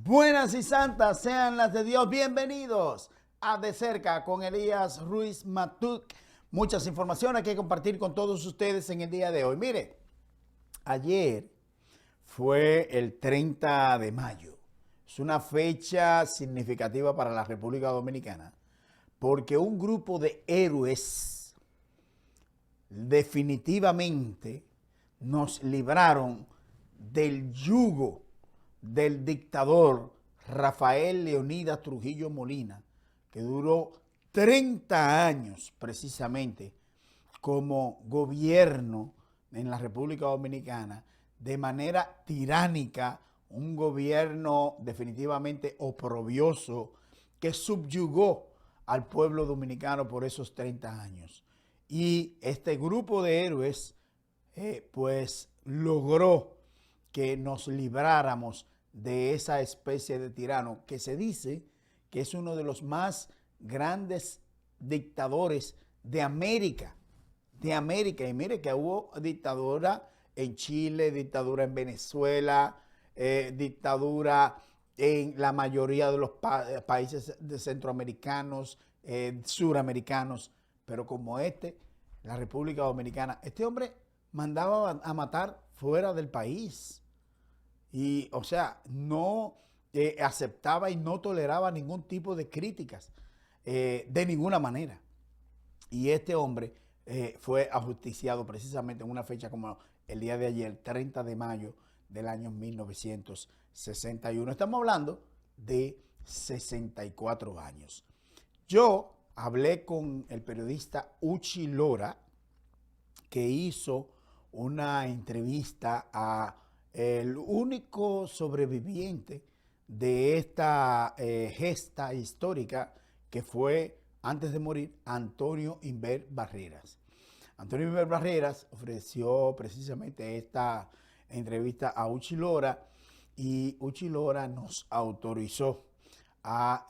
Buenas y santas sean las de Dios. Bienvenidos a De Cerca con Elías Ruiz Matuk. Muchas informaciones que compartir con todos ustedes en el día de hoy. Mire, ayer fue el 30 de mayo. Es una fecha significativa para la República Dominicana porque un grupo de héroes definitivamente nos libraron del yugo del dictador Rafael Leonidas Trujillo Molina, que duró 30 años precisamente como gobierno en la República Dominicana de manera tiránica, un gobierno definitivamente oprobioso que subyugó al pueblo dominicano por esos 30 años. Y este grupo de héroes pues logró que nos libráramos de esa especie de tirano que se dice que es uno de los más grandes dictadores de América. Y mire que hubo dictadura en Chile, dictadura en Venezuela, dictadura en la mayoría de los países de centroamericanos, suramericanos, pero como la República Dominicana, este hombre mandaba a matar fuera del país. Y, o sea, no aceptaba y no toleraba ningún tipo de críticas de ninguna manera. Y este hombre fue ajusticiado precisamente en una fecha como el día de ayer, 30 de mayo del año 1961. Estamos hablando de 64 años. Yo hablé con el periodista Uchi Lora, que hizo una entrevista a el único sobreviviente de esta gesta histórica, que fue, antes de morir, Antonio Inver Barreras. Antonio Inver Barreras ofreció precisamente esta entrevista a Uchi Lora y Uchi Lora nos autorizó a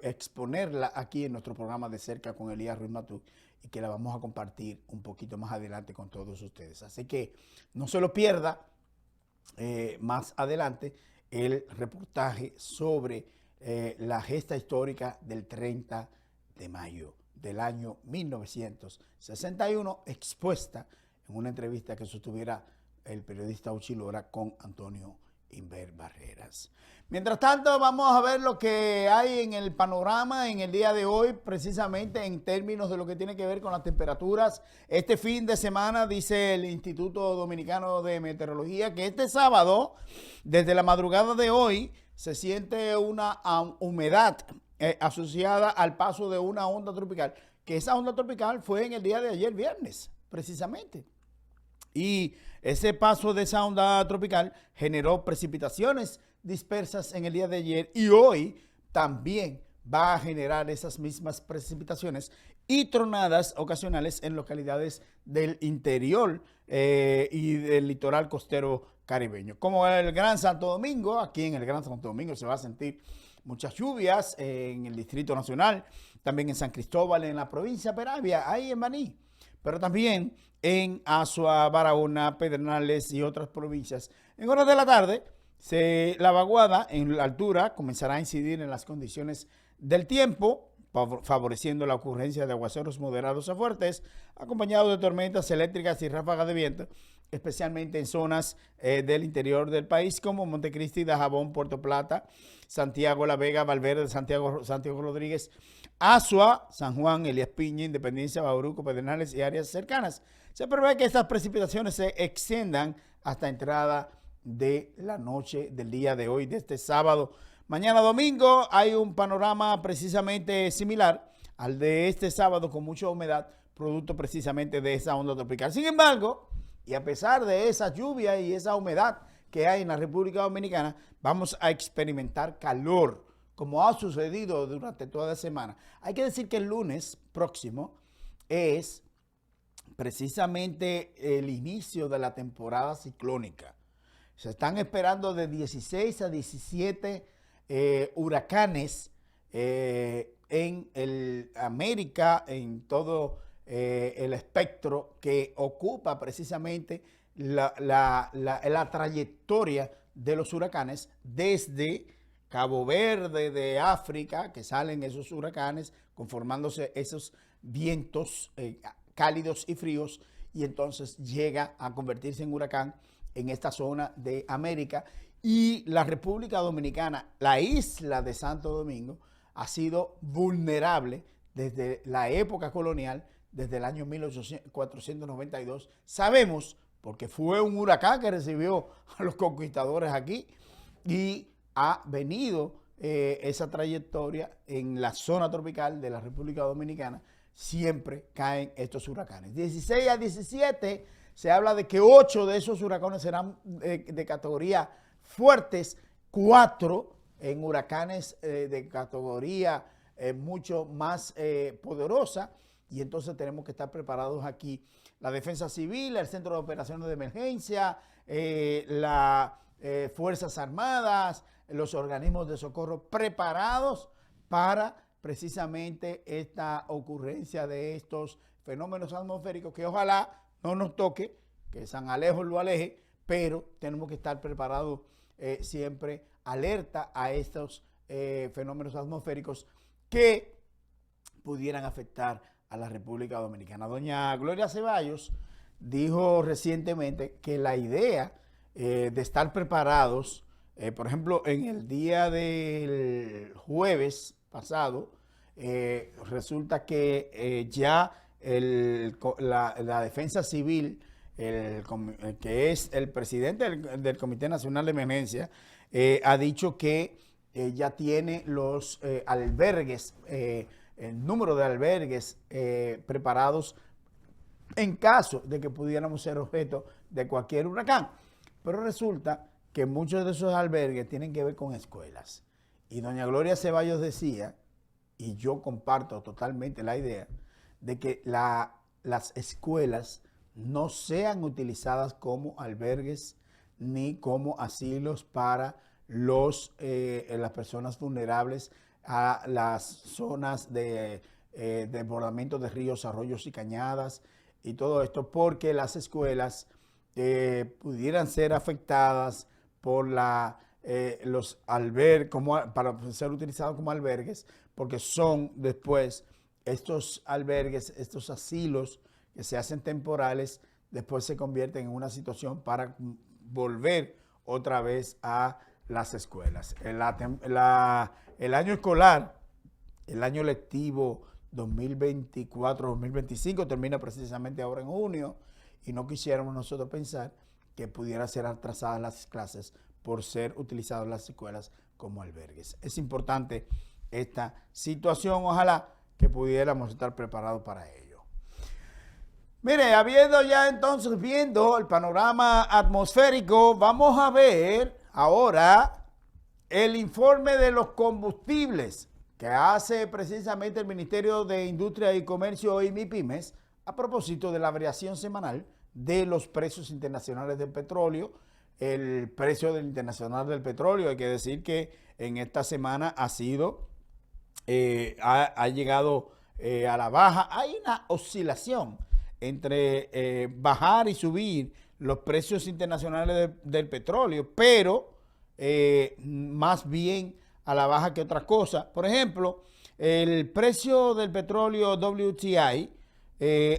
exponerla aquí en nuestro programa De Cerca con Elías Ruiz Matuk, y que la vamos a compartir un poquito más adelante con todos ustedes. Así que no se lo pierda más adelante el reportaje sobre la gesta histórica del 30 de mayo del año 1961, expuesta en una entrevista que sostuviera el periodista Uchi Lora con Antonio Inver Barreras. Mientras tanto, vamos a ver lo que hay en el panorama en el día de hoy, precisamente en términos de lo que tiene que ver con las temperaturas. Este fin de semana, dice el Instituto Dominicano de Meteorología, que este sábado, desde la madrugada de hoy, se siente una humedad asociada al paso de una onda tropical, que esa onda tropical fue en el día de ayer, viernes, precisamente. Y ese paso de esa onda tropical generó precipitaciones dispersas en el día de ayer, y hoy también va a generar esas mismas precipitaciones y tronadas ocasionales en localidades del interior y del litoral costero caribeño. Como el Gran Santo Domingo, aquí en el Gran Santo Domingo se va a sentir muchas lluvias, en el Distrito Nacional, también en San Cristóbal, en la provincia de Peravia, ahí en Baní, pero también en Azua, Barahona, Pedernales y otras provincias. En horas de la tarde, la vaguada en la altura comenzará a incidir en las condiciones del tiempo, favoreciendo la ocurrencia de aguaceros moderados a fuertes, acompañados de tormentas eléctricas y ráfagas de viento, especialmente en zonas del interior del país como Montecristi, Dajabón, Puerto Plata, Santiago, La Vega, Valverde, Santiago Rodríguez, Azua, San Juan, Elías Piña, Independencia, Bauruco, Pedernales y áreas cercanas. Se prevé que estas precipitaciones se extiendan hasta entrada de la noche del día de hoy, de este sábado. Mañana domingo hay un panorama precisamente similar al de este sábado, con mucha humedad, producto precisamente de esa onda tropical. Sin embargo, y a pesar de esa lluvia y esa humedad que hay en la República Dominicana, vamos a experimentar calor, como ha sucedido durante toda la semana. Hay que decir que el lunes próximo es precisamente el inicio de la temporada ciclónica. Se están esperando de 16 a 17 huracanes en América, en todo el espectro que ocupa precisamente la trayectoria de los huracanes desde Cabo Verde de África, que salen esos huracanes conformándose esos vientos cálidos y fríos, y entonces llega a convertirse en huracán en esta zona de América. Y la República Dominicana, la isla de Santo Domingo, ha sido vulnerable desde la época colonial, desde el año 1492. Sabemos, porque fue un huracán que recibió a los conquistadores aquí, y ha venido esa trayectoria en la zona tropical de la República Dominicana. Siempre caen estos huracanes. 16 a 17 se habla de que 8 de esos huracanes serán de categoría fuertes, 4 en huracanes de categoría mucho más poderosa, y entonces tenemos que estar preparados aquí. La Defensa Civil, el Centro de Operaciones de Emergencia, las Fuerzas Armadas, los organismos de socorro preparados para precisamente esta ocurrencia de estos fenómenos atmosféricos que ojalá no nos toque, que San Alejo lo aleje, pero tenemos que estar preparados siempre alerta a estos fenómenos atmosféricos que pudieran afectar a la República Dominicana. Doña Gloria Ceballos dijo recientemente que la idea de estar preparados, por ejemplo, en el día del jueves pasado, resulta que ya la Defensa Civil, que es el presidente del Comité Nacional de Emergencia, ha dicho que ya tiene los albergues, el número de albergues preparados en caso de que pudiéramos ser objeto de cualquier huracán. Pero resulta que muchos de esos albergues tienen que ver con escuelas. Y doña Gloria Ceballos decía, y yo comparto totalmente la idea, de que las escuelas no sean utilizadas como albergues ni como asilos para las personas vulnerables a las zonas de desbordamiento de ríos, arroyos y cañadas y todo esto, porque las escuelas pudieran ser afectadas por los albergues, para ser utilizados como albergues, porque son después estos albergues, estos asilos que se hacen temporales, después se convierten en una situación para volver otra vez a las escuelas. El año escolar, el año lectivo 2024-2025 termina precisamente ahora en junio, y no quisiéramos nosotros pensar que pudieran ser atrasadas las clases por ser utilizadas las escuelas como albergues. Es importante esta situación, ojalá que pudiéramos estar preparados para ello. Mire, viendo el panorama atmosférico, vamos a ver ahora el informe de los combustibles que hace precisamente el Ministerio de Industria y Comercio y MIPYMES a propósito de la variación semanal de los precios internacionales del petróleo. El precio del internacional del petróleo, hay que decir que en esta semana ha llegado a la baja. Hay una oscilación entre bajar y subir los precios internacionales del petróleo, pero más bien a la baja que otra cosa. Por ejemplo, el precio del petróleo WTI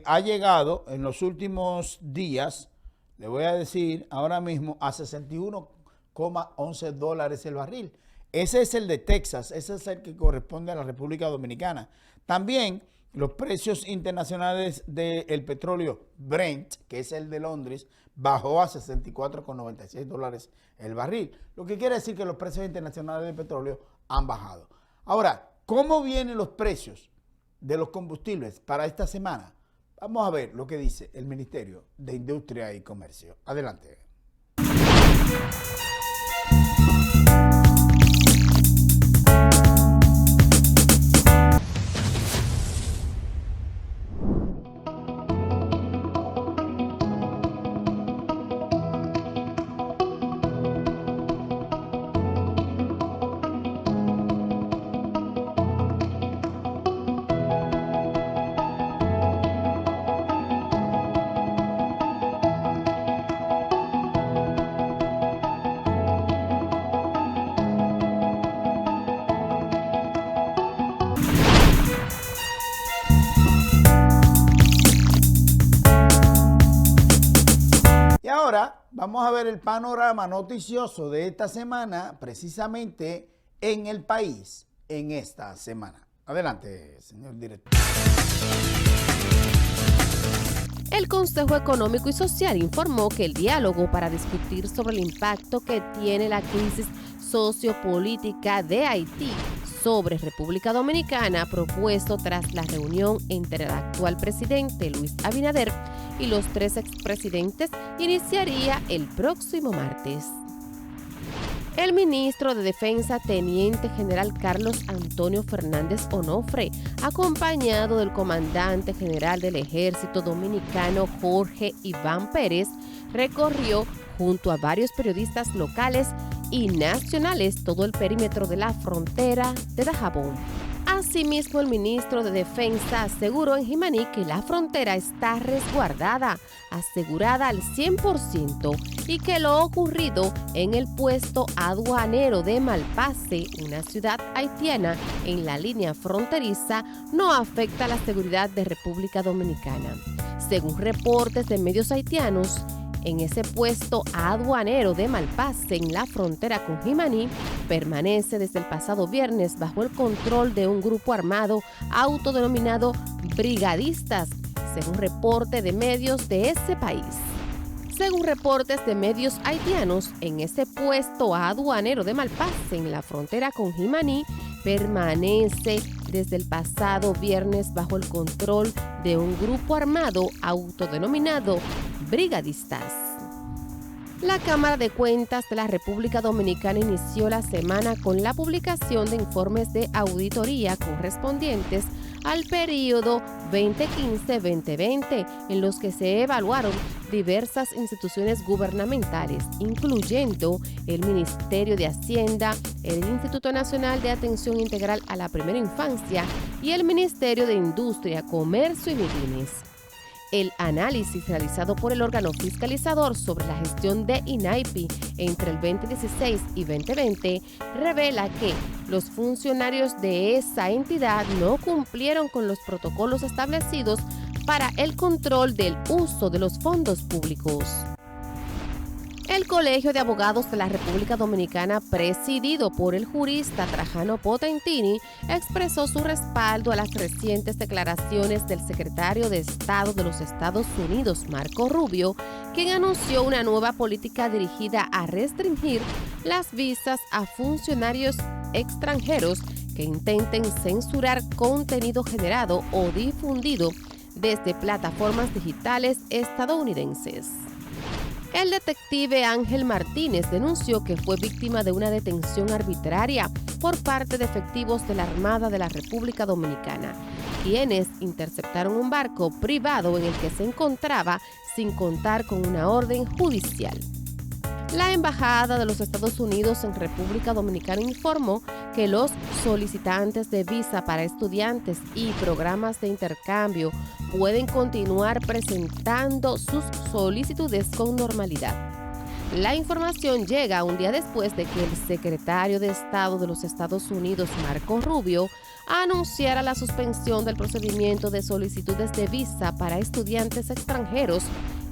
ha llegado en los últimos días, le voy a decir ahora mismo, a 61,11 dólares el barril. Ese es el de Texas, ese es el que corresponde a la República Dominicana. También los precios internacionales del petróleo Brent, que es el de Londres, bajó a 64,96 dólares el barril. Lo que quiere decir que los precios internacionales del petróleo han bajado. Ahora, ¿cómo vienen los precios de los combustibles para esta semana? Vamos a ver lo que dice el Ministerio de Industria y Comercio. Adelante. ahora vamos a ver el panorama noticioso de esta semana, precisamente en el país, en esta semana. Adelante, señor director. El Consejo Económico y Social informó que el diálogo para discutir sobre el impacto que tiene la crisis sociopolítica de Haití sobre República Dominicana, propuesto tras la reunión entre el actual presidente Luis Abinader y los 3 expresidentes, iniciaría el próximo martes. El ministro de Defensa, Teniente General Carlos Antonio Fernández Onofre, acompañado del comandante general del Ejército Dominicano Jorge Iván Pérez, recorrió junto a varios periodistas locales y nacionales todo el perímetro de la frontera de Dajabón. Asimismo, el ministro de Defensa aseguró en Jimaní que la frontera está resguardada, asegurada al 100%, y que lo ocurrido en el puesto aduanero de Malpase, una ciudad haitiana en la línea fronteriza, no afecta a la seguridad de República Dominicana. Según reportes de medios haitianos, en ese puesto aduanero de Malpase, en la frontera con Jimaní, permanece desde el pasado viernes bajo el control de un grupo armado autodenominado brigadistas, según reporte de medios de ese país. Según reportes de medios haitianos, en ese puesto aduanero de Malpase, en la frontera con Jimaní, permanece desde el pasado viernes bajo el control de un grupo armado autodenominado brigadistas. La Cámara de Cuentas de la República Dominicana inició la semana con la publicación de informes de auditoría correspondientes al periodo 2015-2020, en los que se evaluaron diversas instituciones gubernamentales, incluyendo el Ministerio de Hacienda, el Instituto Nacional de Atención Integral a la Primera Infancia y el Ministerio de Industria, Comercio y MIPYMES. El análisis realizado por el órgano fiscalizador sobre la gestión de INAIPI entre el 2016 y 2020 revela que los funcionarios de esa entidad no cumplieron con los protocolos establecidos para el control del uso de los fondos públicos. El Colegio de Abogados de la República Dominicana, presidido por el jurista Trajano Potentini, expresó su respaldo a las recientes declaraciones del secretario de Estado de los Estados Unidos, Marco Rubio, quien anunció una nueva política dirigida a restringir las visas a funcionarios extranjeros que intenten censurar contenido generado o difundido desde plataformas digitales estadounidenses. El detective Ángel Martínez denunció que fue víctima de una detención arbitraria por parte de efectivos de la Armada de la República Dominicana, quienes interceptaron un barco privado en el que se encontraba sin contar con una orden judicial. La Embajada de los Estados Unidos en República Dominicana informó que los solicitantes de visa para estudiantes y programas de intercambio pueden continuar presentando sus solicitudes con normalidad. La información llega un día después de que el secretario de Estado de los Estados Unidos, Marco Rubio, anunciara la suspensión del procedimiento de solicitudes de visa para estudiantes extranjeros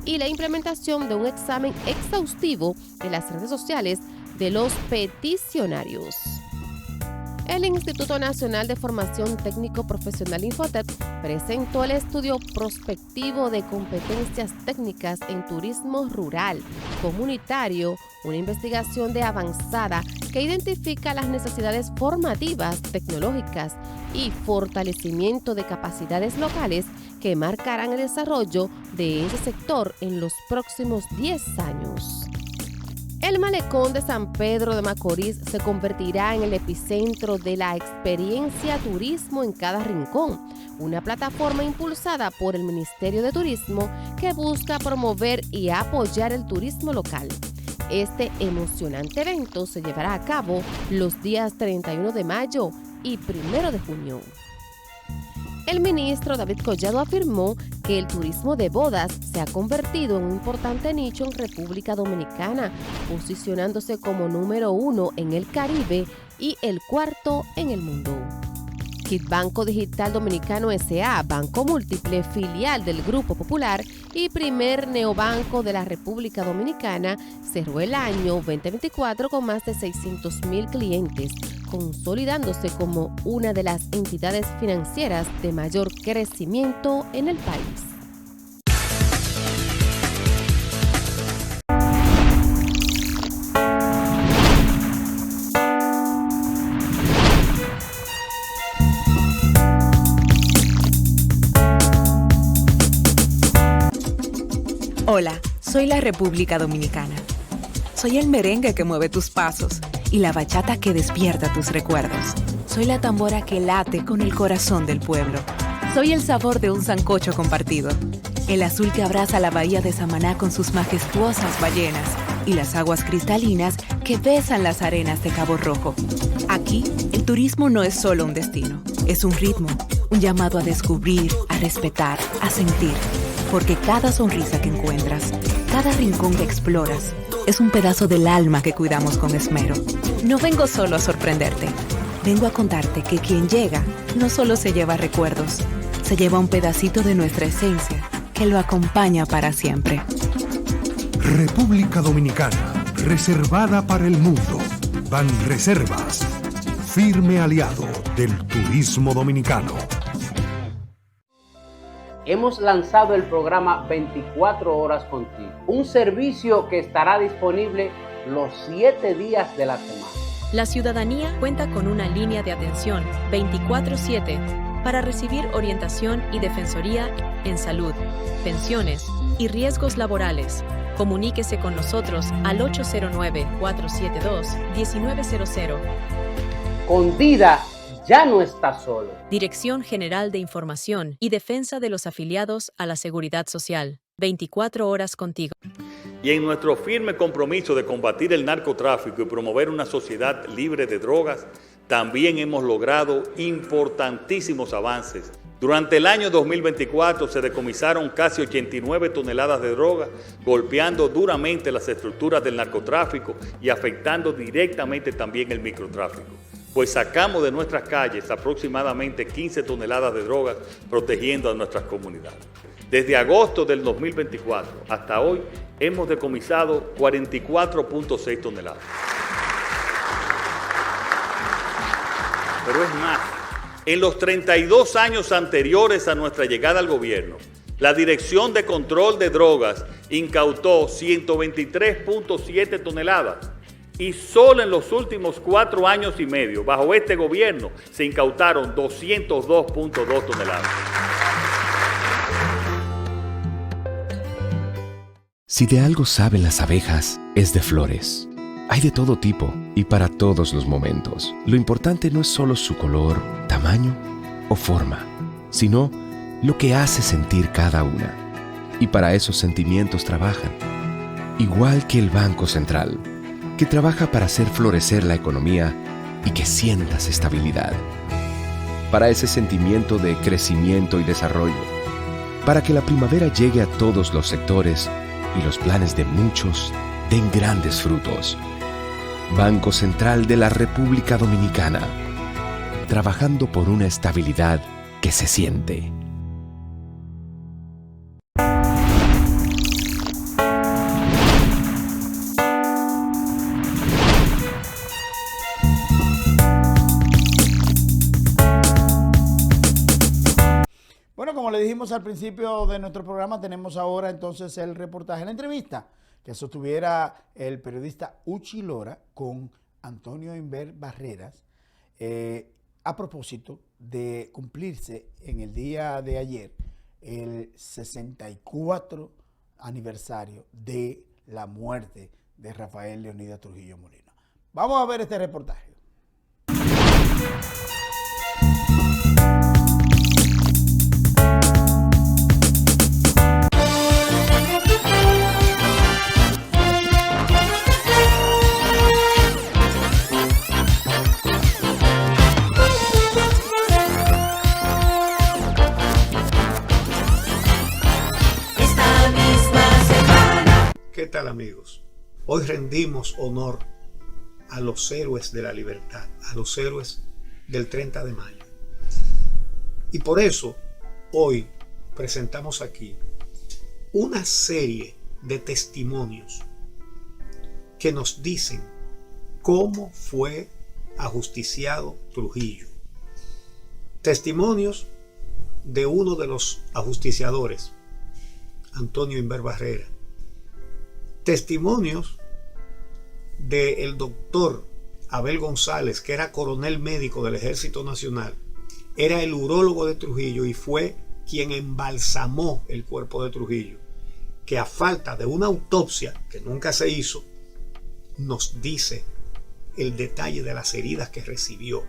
y la implementación de un examen exhaustivo de las redes sociales de los peticionarios. El Instituto Nacional de Formación Técnico Profesional Infotep presentó el estudio prospectivo de competencias técnicas en turismo rural, comunitario, una investigación de avanzada que identifica las necesidades formativas, tecnológicas y fortalecimiento de capacidades locales que marcarán el desarrollo de ese sector en los próximos 10 años. El malecón de San Pedro de Macorís se convertirá en el epicentro de la experiencia Turismo en cada rincón, una plataforma impulsada por el Ministerio de Turismo que busca promover y apoyar el turismo local. Este emocionante evento se llevará a cabo los días 31 de mayo y 1 de junio. El ministro David Collado afirmó que el turismo de bodas se ha convertido en un importante nicho en República Dominicana, posicionándose como número 1 en el Caribe y el 4º en el mundo. Banco Digital Dominicano S.A., Banco Múltiple, filial del Grupo Popular y primer neobanco de la República Dominicana, cerró el año 2024 con más de 600,000 clientes, consolidándose como una de las entidades financieras de mayor crecimiento en el país. Hola, soy la República Dominicana. Soy el merengue que mueve tus pasos y la bachata que despierta tus recuerdos. Soy la tambora que late con el corazón del pueblo. Soy el sabor de un sancocho compartido, el azul que abraza la bahía de Samaná con sus majestuosas ballenas y las aguas cristalinas que besan las arenas de Cabo Rojo. Aquí, el turismo no es solo un destino, es un ritmo, un llamado a descubrir, a respetar, a sentir. Porque cada sonrisa que encuentras, cada rincón que exploras, es un pedazo del alma que cuidamos con esmero. No vengo solo a sorprenderte, vengo a contarte que quien llega no solo se lleva recuerdos, se lleva un pedacito de nuestra esencia que lo acompaña para siempre. República Dominicana, reservada para el mundo. Banreservas, firme aliado del turismo dominicano. Hemos lanzado el programa 24 horas contigo, un servicio que estará disponible los 7 días de la semana. La ciudadanía cuenta con una línea de atención 24/7 para recibir orientación y defensoría en salud, pensiones y riesgos laborales. Comuníquese con nosotros al 809-472-1900. Con Dida ya no está solo. Dirección General de Información y Defensa de los Afiliados a la Seguridad Social. 24 horas contigo. Y en nuestro firme compromiso de combatir el narcotráfico y promover una sociedad libre de drogas, también hemos logrado importantísimos avances. Durante el año 2024 se decomisaron casi 89 toneladas de droga, golpeando duramente las estructuras del narcotráfico y afectando directamente también el microtráfico. Pues sacamos de nuestras calles aproximadamente 15 toneladas de drogas protegiendo a nuestras comunidades. Desde agosto del 2024 hasta hoy hemos decomisado 44.6 toneladas. Pero es más, en los 32 años anteriores a nuestra llegada al gobierno, la Dirección de Control de Drogas incautó 123.7 toneladas. Y solo en los últimos 4 años y medio, bajo este gobierno, se incautaron 202.2 toneladas. Si de algo saben las abejas, es de flores. Hay de todo tipo y para todos los momentos. Lo importante no es solo su color, tamaño o forma, sino lo que hace sentir cada una. Y para esos sentimientos trabajan. Igual que el Banco Central, que trabaja para hacer florecer la economía y que sientas estabilidad. Para ese sentimiento de crecimiento y desarrollo. Para que la primavera llegue a todos los sectores y los planes de muchos den grandes frutos. Banco Central de la República Dominicana. Trabajando por una estabilidad que se siente. Bueno, como le dijimos al principio de nuestro programa, tenemos ahora entonces el reportaje, la entrevista que sostuviera el periodista Uchi Lora con Antonio Inver Barreras a propósito de cumplirse en el día de ayer el 64 aniversario de la muerte de Rafael Leonidas Trujillo Molina. Vamos a ver este reportaje. ¿Qué tal, amigos? Hoy rendimos honor a los héroes de la libertad, a los héroes del 30 de mayo. Y por eso hoy presentamos aquí una serie de testimonios que nos dicen cómo fue ajusticiado Trujillo. Testimonios de uno de los ajusticiadores, Antonio Inver Barrera. Testimonios del doctor Abel González, que era coronel médico del Ejército Nacional, era el urólogo de Trujillo y fue quien embalsamó el cuerpo de Trujillo, que a falta de una autopsia que nunca se hizo, nos dice el detalle de las heridas que recibió.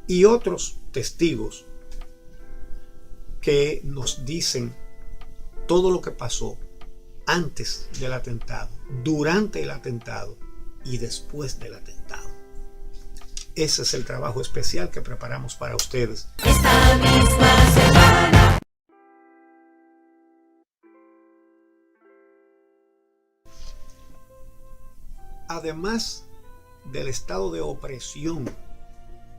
Y otros testigos que nos dicen todo lo que pasó antes del atentado, durante el atentado y después del atentado. Ese es el trabajo especial que preparamos para ustedes. Esta misma semana. Además del estado de opresión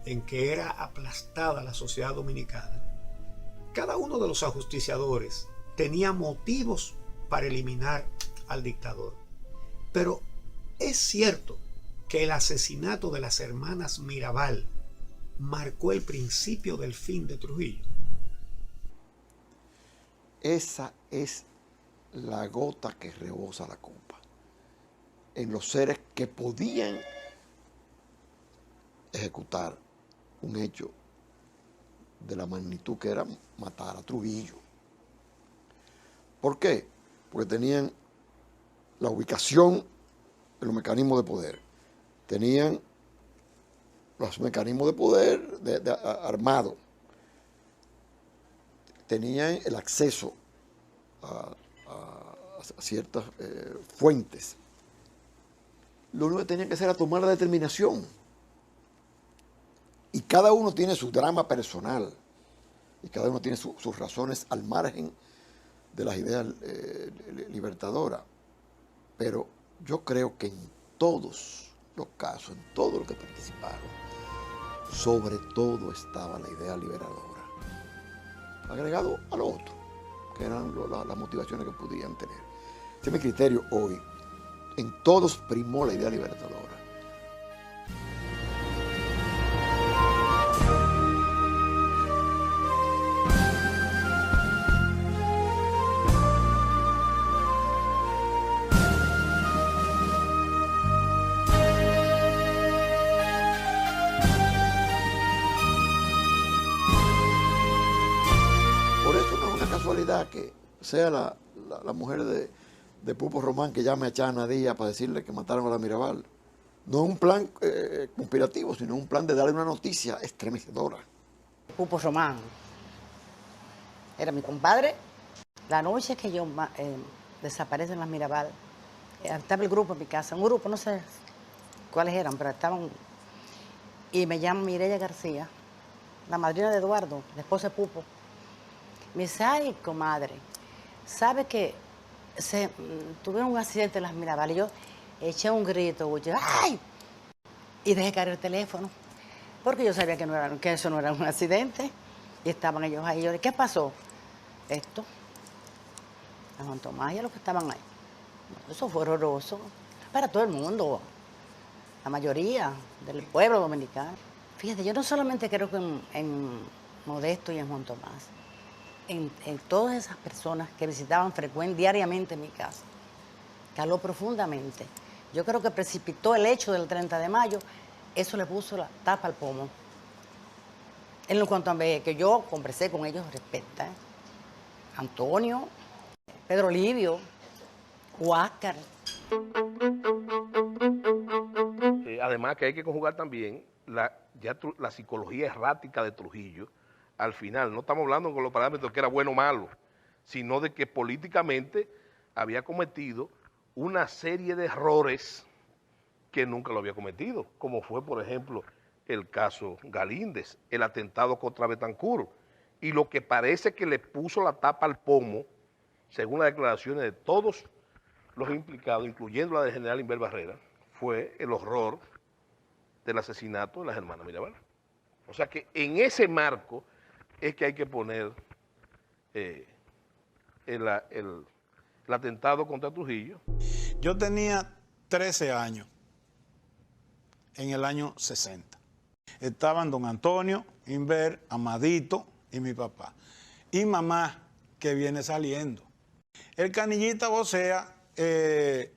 en que era aplastada la sociedad dominicana, cada uno de los ajusticiadores tenía motivos para eliminar al dictador. Pero es cierto que el asesinato de las hermanas Mirabal marcó el principio del fin de Trujillo. Esa es la gota que rebosa la copa en los seres que podían ejecutar un hecho de la magnitud que era matar a Trujillo. ¿Por qué? Porque tenían la ubicación en los mecanismos de poder, tenían los mecanismos de poder armados, tenían el acceso a ciertas fuentes. Lo único que tenían que hacer era tomar la determinación. Y cada uno tiene su drama personal y cada uno tiene sus razones al margen de las ideas libertadoras. Pero yo creo que en todos los casos, en todos los que participaron, sobre todo estaba la idea liberadora, agregado a lo otro, que eran las motivaciones que podían tener. Ese es mi criterio hoy. En todos primó la idea libertadora. Por eso no es una casualidad que sea la mujer de Pupo Román que llame a Chana Díaz para decirle que mataron a la Mirabal. No es un plan conspirativo, sino un plan de darle una noticia estremecedora. Pupo Román era mi compadre. La noche que yo desaparecen las Mirabal, estaba el grupo en mi casa, un grupo, no sé cuáles eran, pero estaban. Y me llama Mireya García, la madrina de Eduardo, la esposa de Pupo. Me dice, ay, comadre, ¿sabe que tuvieron un accidente en las Mirabal? Y yo eché un grito, ¡ay! Y dejé caer el teléfono, porque yo sabía que eso no era un accidente. Y estaban ellos ahí. Yo, ¿qué pasó? Esto. A Juan Tomás y a los que estaban ahí. Eso fue horroroso para todo el mundo, la mayoría del pueblo dominicano. Fíjate, yo no solamente creo que en Modesto y en Juan Tomás, en todas esas personas que visitaban diariamente mi casa, caló profundamente. Yo creo que precipitó el hecho del 30 de mayo, eso le puso la tapa al pomo. En cuanto a que yo conversé con ellos respecto, Antonio, Pedro Livio, Huáscar. Además que hay que conjugar también la psicología errática de Trujillo. Al final, no estamos hablando con los parámetros que era bueno o malo, sino de que políticamente había cometido una serie de errores que nunca lo había cometido, como fue, por ejemplo, el caso Galíndez, el atentado contra Betancur, y lo que parece que le puso la tapa al pomo, según las declaraciones de todos los implicados, incluyendo la del general Inver Barrera, fue el horror del asesinato de las hermanas Mirabal. O sea que en ese marco es que hay que poner el atentado contra Trujillo. Yo tenía 13 años en el año 60. Estaban don Antonio, Inver, Amadito y mi papá. Y mamá, que viene saliendo. El Canillita vocea, se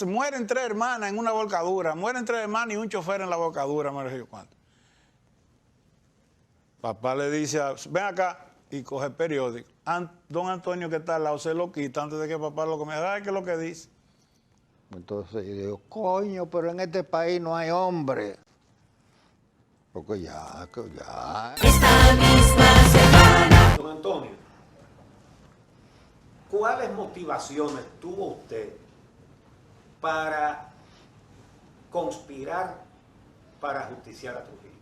mueren 3 hermanas en una volcadura, mueren 3 hermanas y un chofer en la volcadura, me refiero cuánto. Papá le dice, ven acá, y coge el periódico. Don Antonio, que está al lado, se lo quita antes de que papá lo comiera. ¿Sabes qué es lo que dice? Entonces yo digo, coño, pero en este país no hay hombre. Porque ya. Esta misma semana. Don Antonio, ¿cuáles motivaciones tuvo usted para conspirar para justiciar a Trujillo?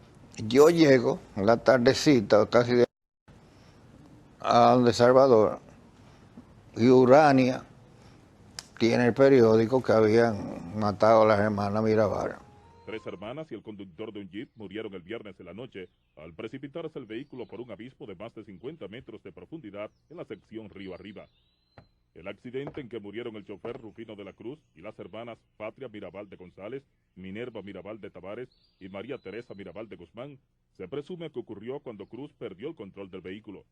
Yo llego en la tardecita, casi a donde Salvador, y Urania tiene el periódico que habían matado a las hermanas Mirabal. 3 hermanas y el conductor de un jeep murieron el viernes en la noche al precipitarse el vehículo por un abismo de más de 50 metros de profundidad en la sección río arriba. El accidente en que murieron el chofer Rufino de la Cruz y las hermanas Patria Mirabal de González, Minerva Mirabal de Tavares y María Teresa Mirabal de Guzmán se presume que ocurrió cuando Cruz perdió el control del vehículo.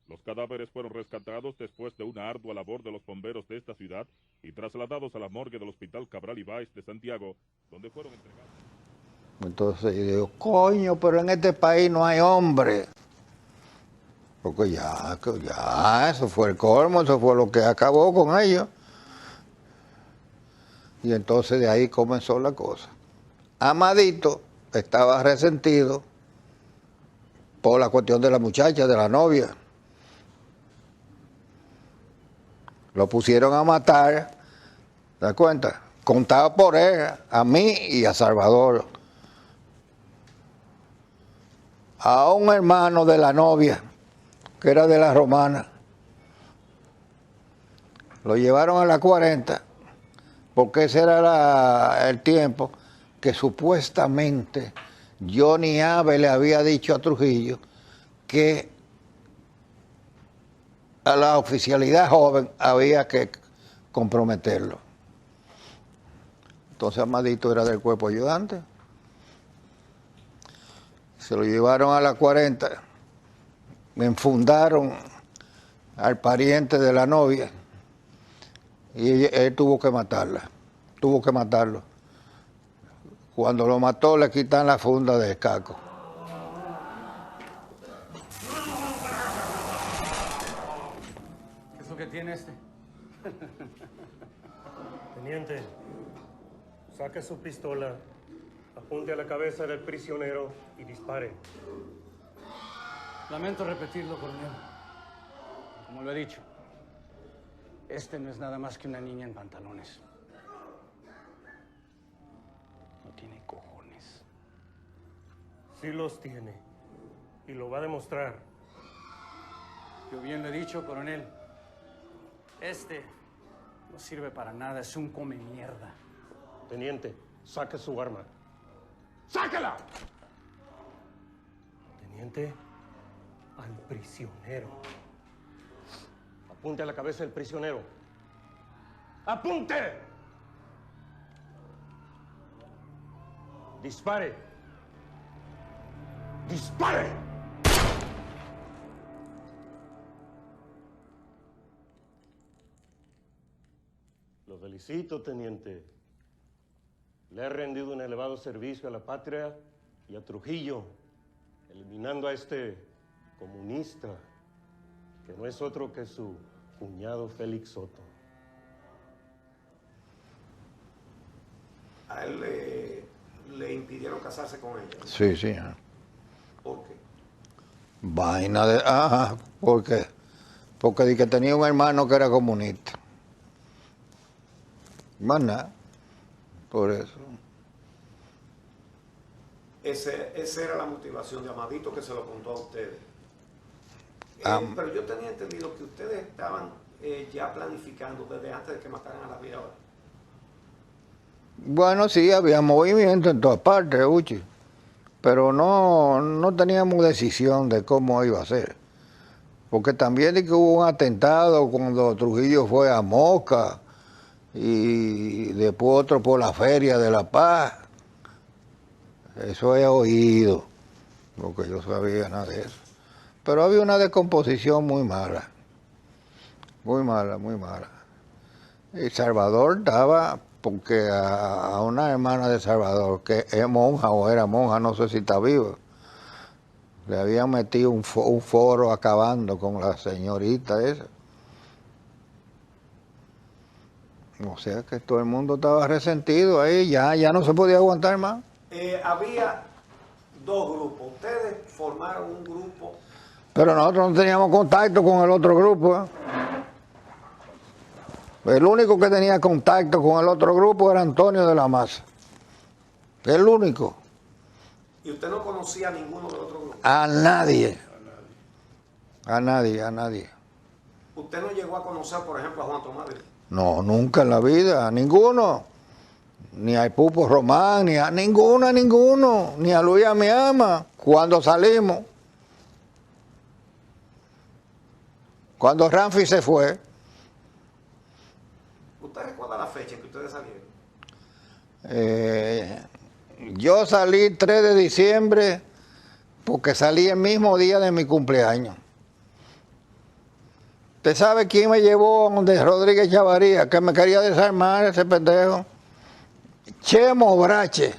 Los cadáveres fueron rescatados después de una ardua labor de los bomberos de esta ciudad y trasladados a la morgue del Hospital Cabral Ibáez de Santiago, donde fueron entregados. Entonces yo digo, coño, pero en este país no hay hombre. Porque ya, eso fue el colmo, eso fue lo que acabó con ellos. Y entonces de ahí comenzó la cosa. Amadito estaba resentido por la cuestión de la muchacha, de la novia. Lo pusieron a matar, ¿te das cuenta? Contado por él, a mí y a Salvador. A un hermano de la novia, que era de la Romana. Lo llevaron a la 40, porque ese era el tiempo que supuestamente Johnny Abe le había dicho a Trujillo que a la oficialidad joven había que comprometerlo. Entonces Amadito era del cuerpo ayudante. Se lo llevaron a la 40, me enfundaron al pariente de la novia y él tuvo que matarla, tuvo que matarlo. Cuando lo mató le quitan la funda de escaco. ¿Qué es lo que tiene este? Teniente, saque su pistola, apunte a la cabeza del prisionero y dispare. Lamento repetirlo, coronel. Como lo he dicho, este no es nada más que una niña en pantalones. No tiene cojones. Sí los tiene, y lo va a demostrar. Yo bien lo he dicho, coronel. Este no sirve para nada, es un come mierda. Teniente, saque su arma. ¡Sácala! Teniente, al prisionero. Apunte a la cabeza del prisionero. ¡Apunte! Dispare. ¡Dispare! Lo felicito, teniente. Le ha rendido un elevado servicio a la patria y a Trujillo, eliminando a este comunista, que no es otro que su cuñado Félix Soto. A él le impidieron casarse con ella. Sí, sí. ¿Por qué? Vaina de... Ajá, ¿por qué? Porque di que tenía un hermano que era comunista. Más nada. Por eso. Esa era la motivación de Amadito que se lo contó a ustedes. Pero yo tenía entendido que ustedes estaban ya planificando desde antes de que mataran a la Mirabal. Bueno, sí, había movimiento en todas partes, Uchi, pero no teníamos decisión de cómo iba a ser. Porque también de que hubo un atentado cuando Trujillo fue a Moca y después otro por la Feria de la Paz. Eso he oído, porque yo sabía nada de eso. Pero había una descomposición muy mala, muy mala, muy mala. Y Salvador daba, porque a una hermana de Salvador, que es monja o era monja, no sé si está viva, le habían metido un foro acabando con la señorita esa. O sea que todo el mundo estaba resentido ahí, ya no se podía aguantar más. Había dos grupos. Ustedes formaron un grupo. Pero nosotros no teníamos contacto con el otro grupo. El único que tenía contacto con el otro grupo era Antonio de la Maza. El único. ¿Y usted no conocía a ninguno del otro grupo? A nadie. A nadie, a nadie. ¿Usted no llegó a conocer, por ejemplo, a Juan Tomás? No, nunca en la vida, a ninguno. Ni a Pupo Román, ni a ninguno. Ni a Luis Amiama, cuando salimos. Cuando Ramfi se fue. ¿Usted recuerda la fecha en que ustedes salieron? Yo salí 3 de diciembre porque salí el mismo día de mi cumpleaños. ¿Usted sabe quién me llevó donde Rodríguez Chavarría? Que me quería desarmar ese pendejo. Chemo Brache,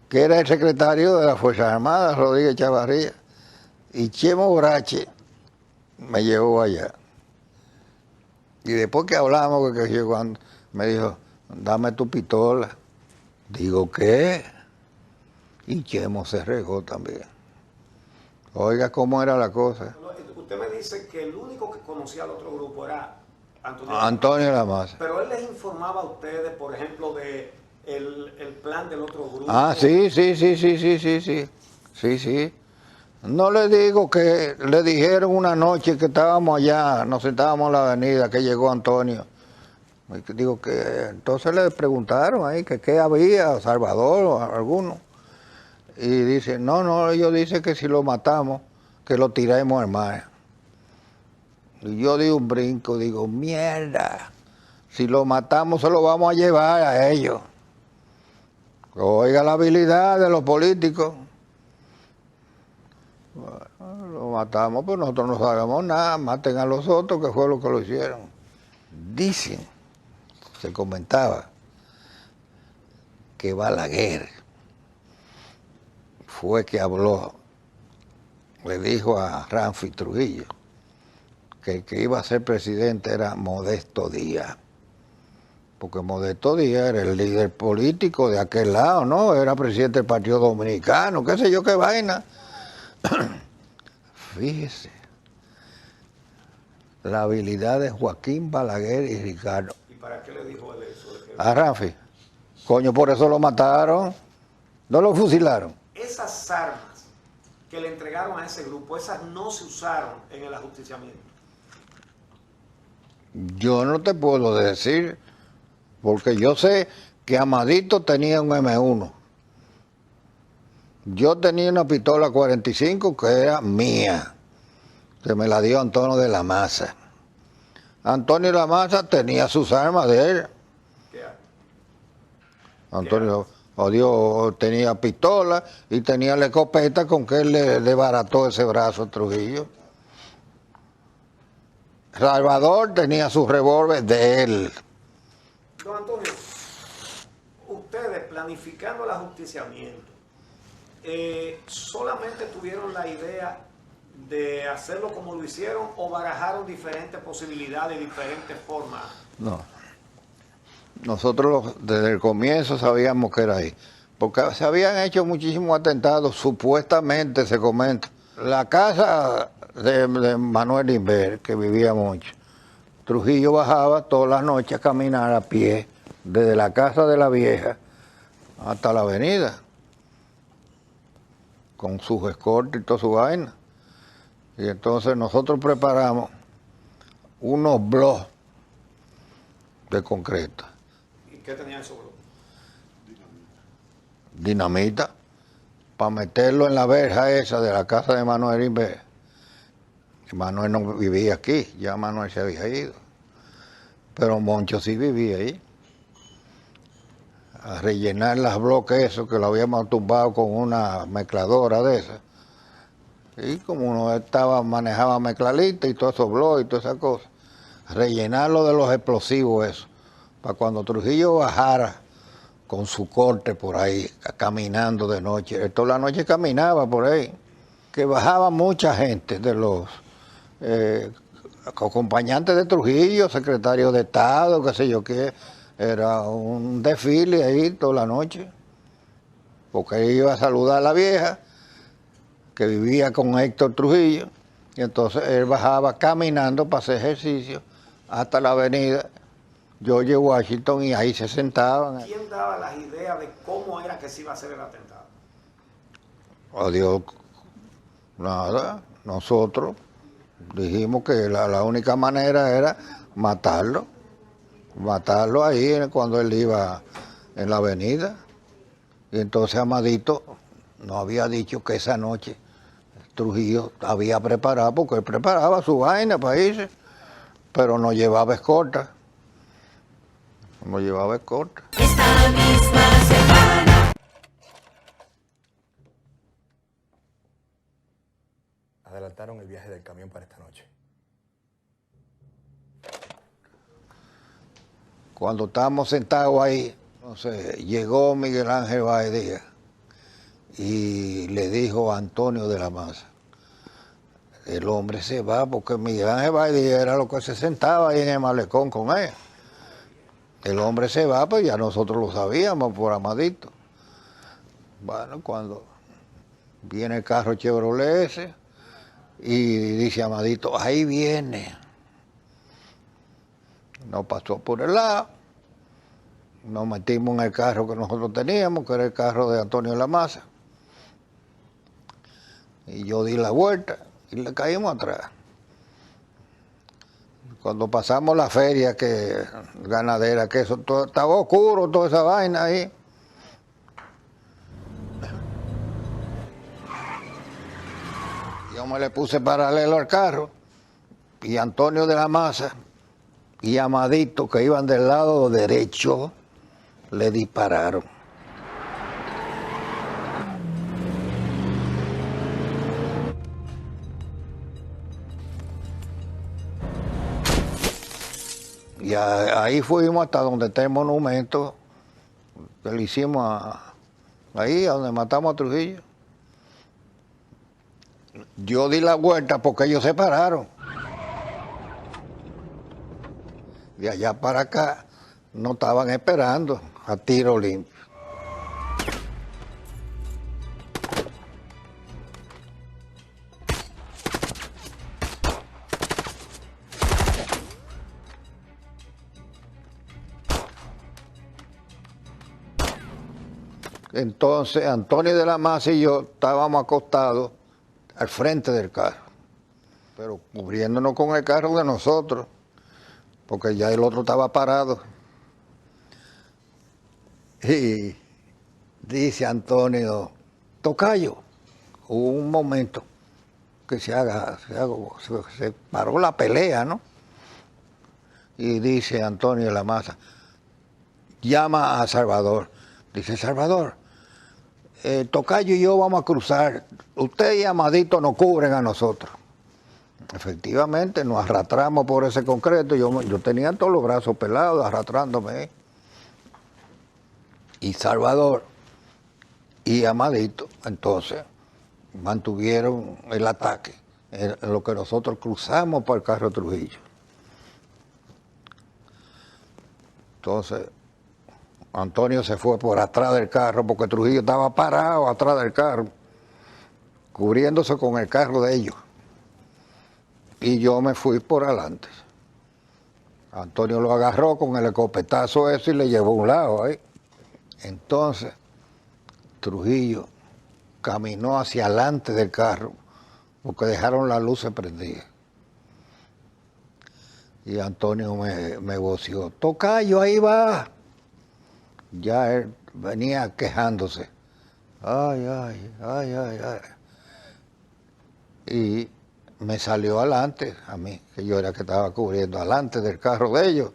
que era el secretario de las Fuerzas Armadas, Rodríguez Chavarría. Y Chemo Brache me llevó allá. Y después que hablamos, que llegó, me dijo, dame tu pistola. Digo, ¿qué? Y Chemo se regó también. Oiga cómo era la cosa. Usted me dice que el único que conocía al otro grupo era Antonio Lamas. Pero él les informaba a ustedes, por ejemplo, de el plan del otro grupo. Ah, sí. No le digo que le dijeron una noche que estábamos allá, nos sentábamos en la avenida, que llegó Antonio. Digo que entonces le preguntaron ahí que qué había, Salvador o alguno. Y dice, no, ellos dicen que si lo matamos, que lo tiremos al mar. Y yo di un brinco, digo, mierda, si lo matamos se lo vamos a llevar a ellos. Oiga la habilidad de los políticos. Bueno, lo matamos, pero nosotros no sabemos nada, maten a los otros, que fue lo que lo hicieron. Dicen, se comentaba, que Balaguer fue que habló, le dijo a Ramfi Trujillo que el que iba a ser presidente era Modesto Díaz, porque Modesto Díaz era el líder político de aquel lado, ¿no? Era presidente del Partido Dominicano, qué sé yo qué vaina. Fíjese, la habilidad de Joaquín Balaguer y Ricardo. ¿Y para qué le dijo él eso? A Ramfi, coño, por eso lo mataron, no lo fusilaron. Esas armas que le entregaron a ese grupo, esas no se usaron en el ajusticiamiento. Yo no te puedo decir, porque yo sé que Amadito tenía un M1. Yo tenía una pistola 45 que era mía, que me la dio Antonio de la Maza. Antonio de la Maza tenía sus armas de él. Antonio tenía pistola y tenía la escopeta con que él le barató ese brazo a Trujillo. Salvador tenía su revólver de él. Don Antonio, ustedes planificando el ajusticiamiento, ¿solamente tuvieron la idea de hacerlo como lo hicieron o barajaron diferentes posibilidades, diferentes formas? No. Nosotros desde el comienzo sabíamos que era ahí, porque se habían hecho muchísimos atentados, supuestamente se comenta. La casa de Manuel Inver, que vivía mucho, Trujillo bajaba todas las noches a caminar a pie, desde la casa de la vieja hasta la avenida, con sus escoltas y toda su vaina. Y entonces nosotros preparamos unos blogs de concreto. ¿Y qué tenía esos bloques? Dinamita, para meterlo en la verja esa de la casa de Manuel Inver. Manuel no vivía aquí, ya Manuel se había ido. Pero Moncho sí vivía ahí. A rellenar los bloques esos que lo habíamos tumbado con una mezcladora de esas. Y como uno manejaba mezclalista y todos esos bloques y todas esas cosas. Rellenarlo de los explosivos eso. Para cuando Trujillo bajara con su corte por ahí, caminando de noche. Toda la noche caminaba por ahí. Que bajaba mucha gente de los acompañantes de Trujillo, secretarios de Estado, qué sé yo qué. Era un desfile ahí toda la noche. Porque él iba a saludar a la vieja, que vivía con Héctor Trujillo. Y entonces él bajaba caminando para hacer ejercicio hasta la avenida George Washington y ahí se sentaban. ¿Quién daba las ideas de cómo era que se iba a hacer el atentado? Adiós, nada, nosotros dijimos que la única manera era matarlo ahí cuando él iba en la avenida. Y entonces Amadito nos había dicho que esa noche Trujillo había preparado, porque él preparaba su vaina para irse, pero no llevaba escolta. No llevaba escolta. Esta misma semana. Adelantaron el viaje del camión para esta noche. Cuando estábamos sentados ahí, entonces llegó Miguel Ángel Báez Díaz y le dijo a Antonio de la Maza, el hombre se va, porque Miguel Ángel Báez Díaz era lo que se sentaba ahí en el malecón con él. El hombre se va, pues ya nosotros lo sabíamos por Amadito. Bueno, cuando viene el carro Chevrolet ese y dice Amadito, ahí viene. Nos pasó por el lado, nos metimos en el carro que nosotros teníamos, que era el carro de Antonio de la Maza. Y yo di la vuelta y le caímos atrás. Cuando pasamos la feria ganadera, que eso todo, estaba oscuro, toda esa vaina ahí. Yo me le puse paralelo al carro y Antonio de la Maza y Amadito, que iban del lado derecho, le dispararon. Y ahí fuimos hasta donde está el monumento que le hicimos ahí, a donde matamos a Trujillo. Yo di la vuelta porque ellos se pararon. De allá para acá no estaban esperando a tiro limpio. Entonces Antonio de la Maza y yo estábamos acostados al frente del carro, pero cubriéndonos con el carro de nosotros, porque ya el otro estaba parado. Y dice Antonio, tocayo, hubo un momento que se paró la pelea, ¿no? Y dice Antonio de la Maza, llama a Salvador. Dice, Salvador, tocayo y yo vamos a cruzar. Usted y Amadito nos cubren a nosotros. Efectivamente, nos arrastramos por ese concreto. Yo tenía todos los brazos pelados, arrastrándome. Y Salvador y Amadito, entonces, mantuvieron el ataque, en lo que nosotros cruzamos por el carro de Trujillo. Entonces, Antonio se fue por atrás del carro, porque Trujillo estaba parado atrás del carro, cubriéndose con el carro de ellos. Y yo me fui por adelante. Antonio lo agarró con el escopetazo ese y le llevó a un lado ahí. Entonces, Trujillo caminó hacia adelante del carro, porque dejaron las luces prendidas. Y Antonio me voció, tocayo, ahí va. Ya él venía quejándose. Ay, ay, ay, ay, ay. Y me salió adelante a mí, que yo era que estaba cubriendo adelante del carro de ellos,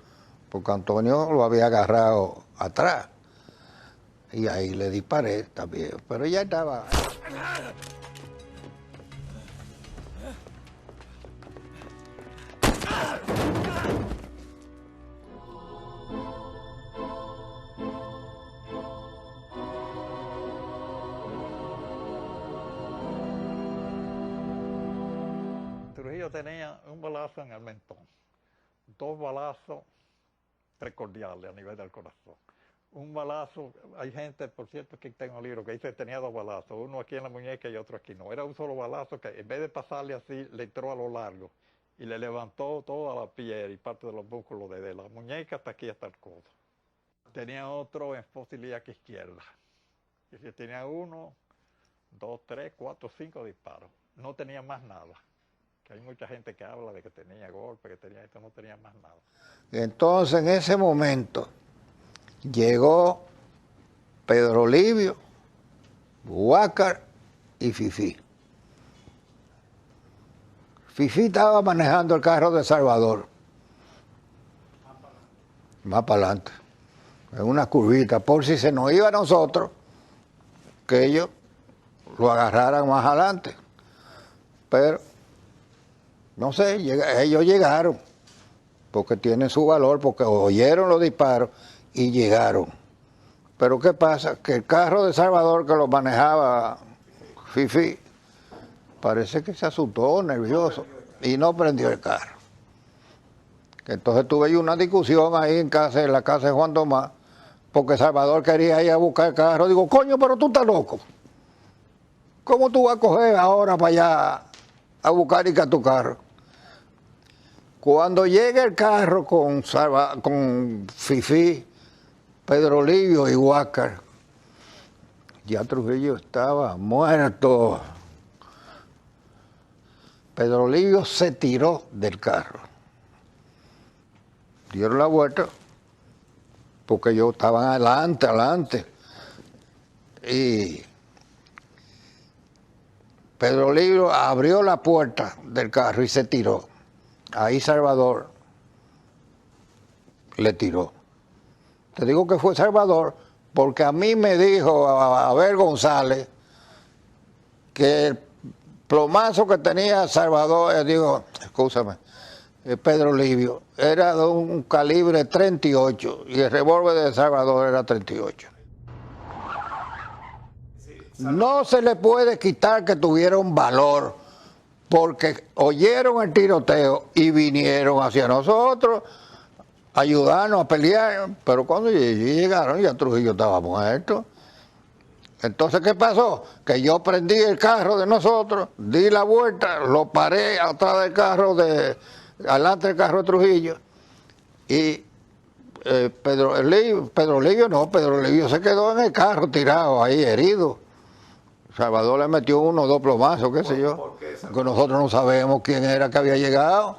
porque Antonio lo había agarrado atrás. Y ahí le disparé también, pero ya estaba... Trujillo tenía un balazo en el mentón, 2 balazos precordiales a nivel del corazón. Un balazo, hay gente, por cierto, que tengo un libro que dice que tenía 2 balazos, uno aquí en la muñeca y otro aquí. No, era un solo balazo que en vez de pasarle así, le entró a lo largo y le levantó toda la piel y parte de los músculos desde la muñeca hasta aquí, hasta el codo. Tenía otro en fosa ilíaca izquierda. Y si tenía 1, 2, 3, 4, 5 disparos. No tenía más nada. Que hay mucha gente que habla de que tenía golpe, que tenía esto, no tenía más nada. Entonces, en ese momento, llegó Pedro Livio, Huáscar y Fifí. Fifí estaba manejando el carro de Salvador. Más para adelante. En una curvita, por si se nos iba a nosotros, que ellos lo agarraran más adelante. Pero, no sé, ellos llegaron, porque tienen su valor, porque oyeron los disparos y llegaron. Pero ¿qué pasa? Que el carro de Salvador que lo manejaba Fifí, parece que se asustó, nervioso, y no prendió el carro. Entonces tuve yo una discusión ahí en la casa de Juan Tomás, porque Salvador quería ir a buscar el carro. Digo, coño, pero tú estás loco. ¿Cómo tú vas a coger ahora para allá a buscar y que tu carro? Cuando llegue el carro con Fifí, Pedro Livio y Huáscar, ya Trujillo estaba muerto. Pedro Livio se tiró del carro. Dieron la vuelta, porque ellos estaban adelante. Y Pedro Livio abrió la puerta del carro y se tiró. Ahí Salvador le tiró. Te digo que fue Salvador porque a mí me dijo Abel González que el plomazo que tenía Salvador, digo, escúchame, Pedro Livio, era de un calibre 38 y el revólver de Salvador era 38. No se le puede quitar que tuvieron valor, porque oyeron el tiroteo y vinieron hacia nosotros a ayudarnos a pelear, pero cuando llegaron ya Trujillo estaba muerto. Entonces, ¿qué pasó? Que yo prendí el carro de nosotros, di la vuelta, lo paré atrás del carro, adelante del carro de Trujillo, y Pedro Livio se quedó en el carro tirado ahí, herido. Salvador le metió 1 o 2 plomazos, qué sé yo, que nosotros no sabemos quién era que había llegado,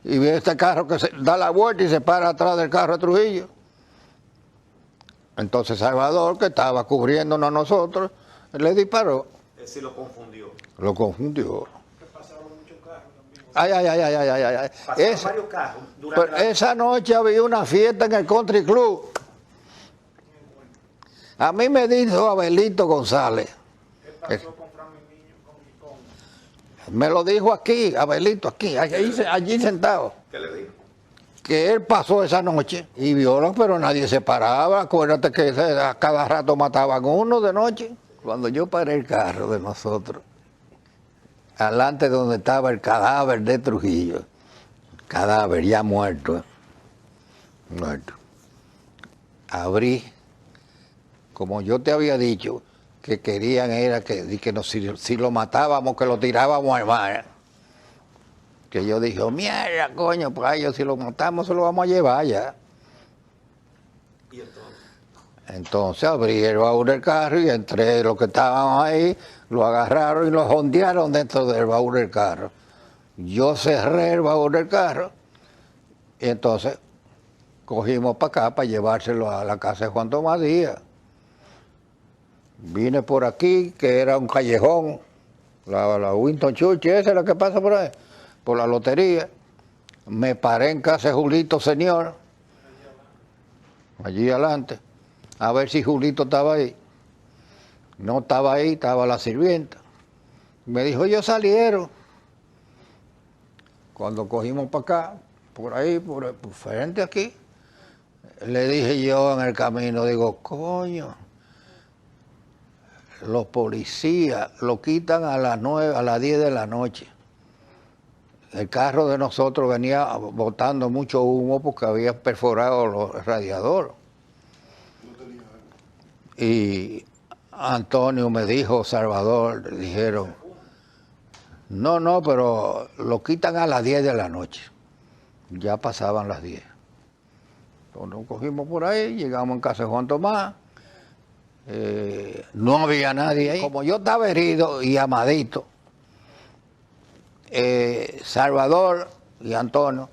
y ve este carro que se da la vuelta y se para atrás del carro de Trujillo. Entonces Salvador, que estaba cubriéndonos a nosotros, le disparó. Es decir, lo confundió. Lo confundió. Pasaron muchos carros también. Ay. Pasaron varios carros. Esa noche había una fiesta en el Country Club. A mí me dijo Abelito González. ¿Qué pasó con Fran Mimiño? Me lo dijo aquí, Abelito, aquí, allí sentado. ¿Qué le dijo? Que él pasó esa noche y vio, pero nadie se paraba. Acuérdate que a cada rato mataban uno de noche. Cuando yo paré el carro de nosotros, adelante donde estaba el cadáver de Trujillo, cadáver ya muerto, abrí, como yo te había dicho, que querían era que si lo matábamos, que lo tirábamos al mar. Que yo dije, mierda, coño, pues ellos si lo matamos se lo vamos a llevar ya. ¿Y entonces? Entonces abrí el baúl del carro y entre los que estaban ahí, lo agarraron y lo jondearon dentro del baúl del carro. Yo cerré el baúl del carro Y entonces cogimos para acá para llevárselo a la casa de Juan Tomás Díaz. Vine por aquí, que era un callejón, la Winston Churchill, esa es la que pasa por ahí, por la lotería. Me paré en casa de Julito Señor, allí adelante, a ver si Julito estaba ahí. No estaba ahí, estaba la sirvienta. Me dijo, ellos salieron. Cuando cogimos para acá, por ahí, por frente aquí, le dije yo en el camino, digo, coño, los policías lo quitan a las 9, a las 10 de la noche. El carro de nosotros venía botando mucho humo porque había perforado los radiadores. Y Antonio me dijo, Salvador, dijeron, no, pero lo quitan a las 10 de la noche. Ya pasaban las 10. Entonces nos cogimos por ahí, llegamos en casa de Juan Tomás. No había nadie ahí. Como yo estaba herido y Amadito, Salvador y Antonio,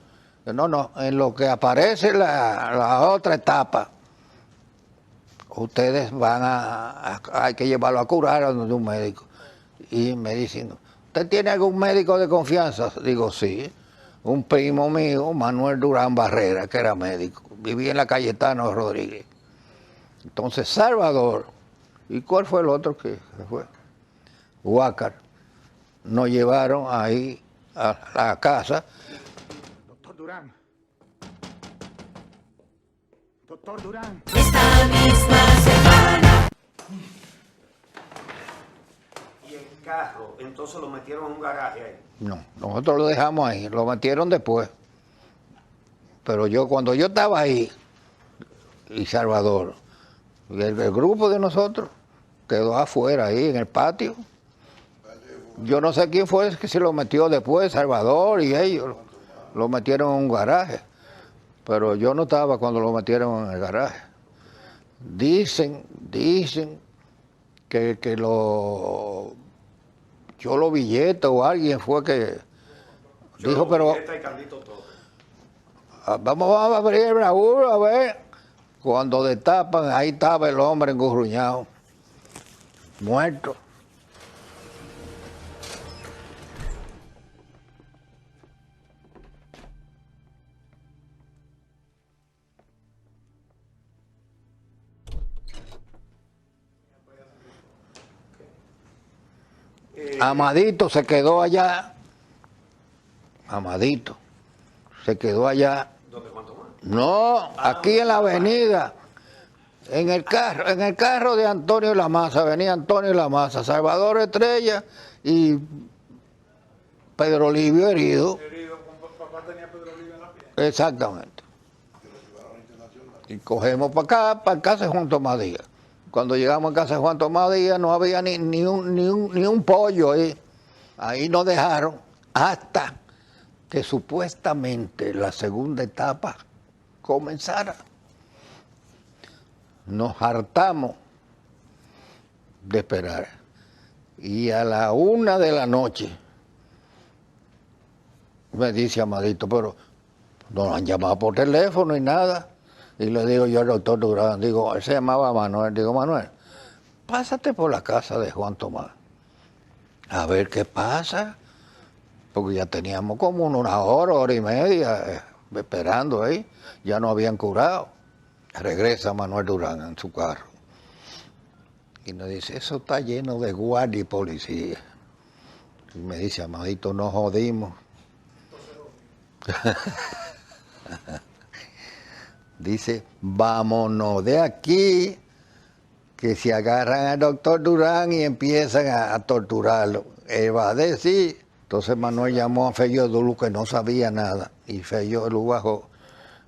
no, en lo que aparece la otra etapa, ustedes hay que llevarlo a curar a donde un médico. Y me dicen, ¿usted tiene algún médico de confianza? Digo, sí, un primo mío, Manuel Durán Barrera, que era médico, vivía en la Cayetano Rodríguez. Entonces Salvador, ¿y cuál fue el otro que fue? Huácar, nos llevaron ahí a la casa. Doctor Durán. Doctor Durán. Esta misma semana. Y el carro, entonces lo metieron en un garaje ahí. No, nosotros lo dejamos ahí, lo metieron después. Pero cuando yo estaba ahí, y Salvador, y el grupo de nosotros quedó afuera ahí en el patio. Yo no sé quién fue el que se lo metió después, Salvador y ellos. Lo metieron en un garaje. Pero yo no estaba cuando lo metieron en el garaje. Dicen que yo lo billete o alguien fue que dijo, pero vamos a abrir el baúl a ver. Cuando destapan, ahí estaba el hombre engurruñado, muerto. Amadito se quedó allá. Amadito se quedó allá. No, aquí en la avenida, en el carro de Antonio Lamasa, venía Antonio Lamasa, Salvador Estrella y Pedro Livio herido. Papá tenía Pedro Livio en la pierna. Exactamente. Y cogemos para acá, para casa de Juan Tomás Díaz. Cuando llegamos a casa de Juan Tomás Díaz no había ni un pollo ahí. Ahí nos dejaron hasta que supuestamente la segunda etapa comenzara. Nos hartamos de esperar. Y a la 1 de la noche me dice Amadito, pero no lo han llamado por teléfono y nada. Y le digo yo al doctor Durán, digo, él se llamaba Manuel, digo, Manuel, pásate por la casa de Juan Tomás, a ver qué pasa, porque ya teníamos como una hora y media esperando ahí, ya no habían curado. Regresa Manuel Durán en su carro y nos dice, eso está lleno de guardia y policía. Y me dice, Amadito, nos jodimos. Dice, vámonos de aquí, que si agarran al doctor Durán y empiezan a torturarlo, él va a decir. Entonces Manuel llamó a Fello Dulu, que no sabía nada, y Fello lo bajó.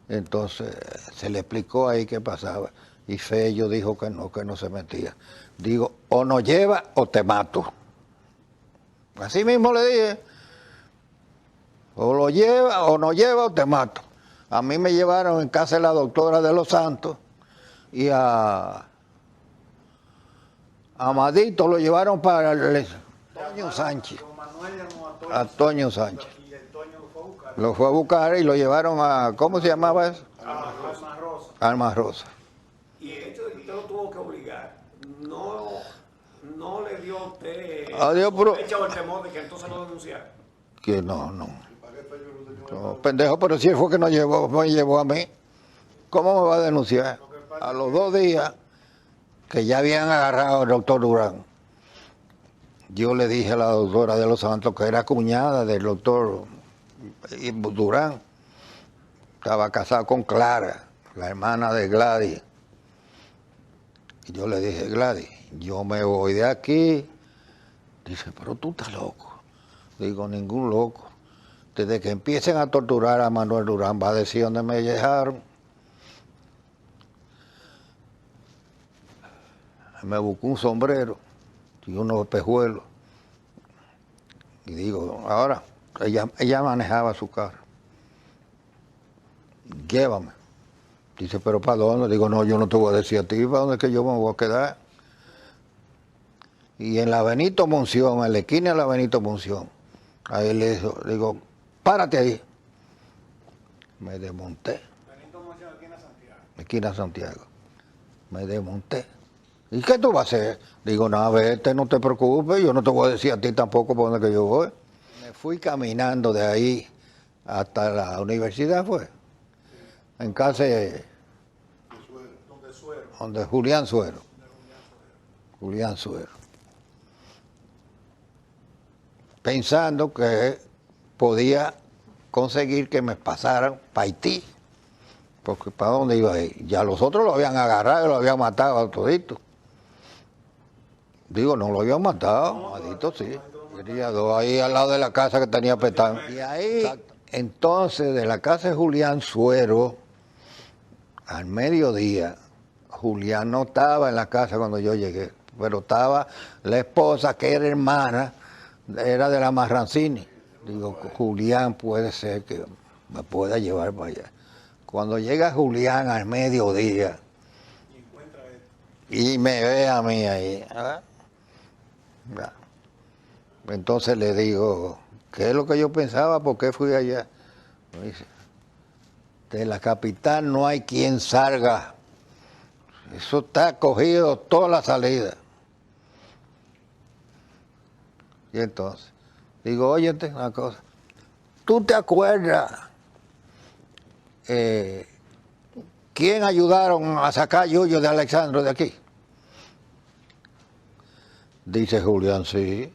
Entonces se le explicó ahí qué pasaba, y Fello dijo que no se metía. Digo, o nos lleva o te mato. Así mismo le dije, o lo lleva o no lleva o te mato. A mí me llevaron en casa de la doctora de los Santos y a Amadito lo llevaron para Toño Sánchez. A Toño Sánchez. Y el Toño lo fue a buscar. Lo fue a buscar y lo llevaron a, ¿cómo se llamaba eso? Alma Rosa. Y el hecho de que usted lo tuvo que obligar, no le dio a usted sospecha o el temor de que entonces lo denunciara. Que no. No, pendejo, pero si él fue que me llevó a mí, ¿cómo me va a denunciar? A los 2 días que ya habían agarrado al doctor Durán, yo le dije a la doctora de los Santos, que era cuñada del doctor Durán, estaba casado con Clara, la hermana de Gladys. Y yo le dije, Gladys, yo me voy de aquí. Dice, pero tú estás loco. Digo, ningún loco. Desde que empiecen a torturar a Manuel Durán, va a decir dónde me dejaron. Me buscó un sombrero y unos espejuelos. Y digo, ahora, ella manejaba su carro. Llévame. Dice, ¿pero para dónde? Digo, no, yo no te voy a decir a ti para dónde es que yo me voy a quedar. Y en la Benito Monción, en la esquina de la Benito Monción, ahí le digo, párate ahí. Me desmonté. Benito Monción, esquina Santiago. Esquina Santiago. Me desmonté. ¿Y qué tú vas a hacer? Digo, no, vete, no te preocupes, yo no te voy a decir a ti tampoco por dónde que yo voy. Me fui caminando de ahí hasta la universidad, fue. En casa donde Julián Suero. Julián Suero. Pensando que podía conseguir que me pasaran para Haití. Porque ¿para dónde iba a ir? Ya los otros lo habían agarrado y lo habían matado a todito. Digo, no lo habían matado, Madito sí. Quería dos ahí al lado de la casa que tenía Petán. Y ahí, entonces, de la casa de Julián Suero, al mediodía, Julián no estaba en la casa cuando yo llegué, pero estaba la esposa, que era hermana, era de la Marrancini. Digo, Julián puede ser que me pueda llevar para allá. Cuando llega Julián al mediodía y me ve a mí ahí, entonces le digo, ¿qué es lo que yo pensaba? ¿Por qué fui allá? Me dice, de la capital no hay quien salga. Eso está cogido toda la salida. Y entonces, digo, óyete una cosa, ¿tú te acuerdas quién ayudaron a sacar a Yuyo de Alexandro de aquí? Dice Julián, sí.